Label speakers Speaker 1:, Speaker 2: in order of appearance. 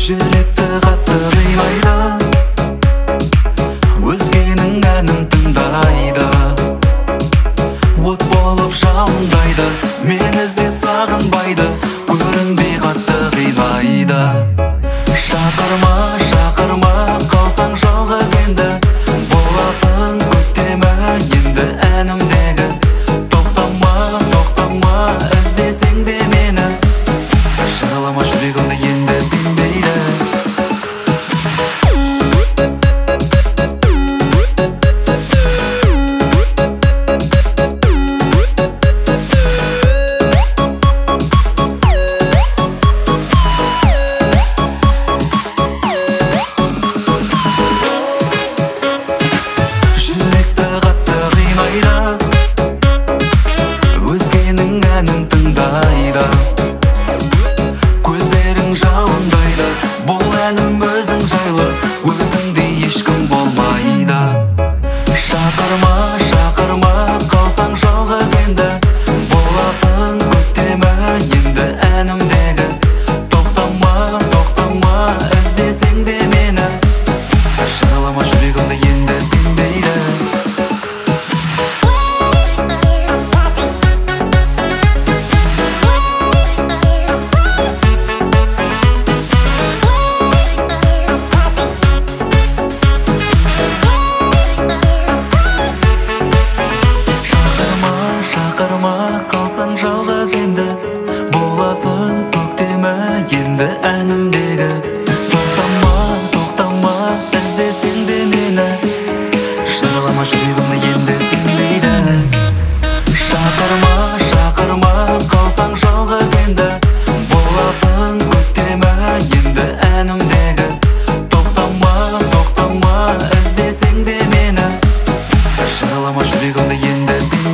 Speaker 1: Жүректі қатты қинайды, өзгенің әнін тыңдайды. От болып жалындайды, мен іздеп сағынбайды, көрінбей қатты қинайды. Шақырма, шақырма, қалсаң жалғыз енді, боласың көктемі енді әнімдегі. Тоқтама, тоқтама, іздесең де мені, жаралама жүрегімді енді сенбейді. Жүректі қатты қинайды, өзгенің әнін тыңдайды. Көздерің жалындайды, бұл әнім өзің жайлы, өзіңдей ешкім болмайды. Шақырма, шақырма, қалсаң жалғыз енді, боласың көктемі енді әнімдегі. Тоқтама, тоқтама, іздесең де мені, жаралама жүрегімді енді сенбейді. Шақырма, шақырма, қалсаң жалғыз енді, боласың көктемі енді әнімдегі. Тоқтама, тоқтама, іздесең де мені, жаралама жүрегімді енді сенбейді. Шақырма, шақырма, қалсаң жалғыз енді, боласың көктемі енді әнімдегі. Тоқтама, тоқтама, іздесең де мені, жаралама жүрегімді енді сенбейді.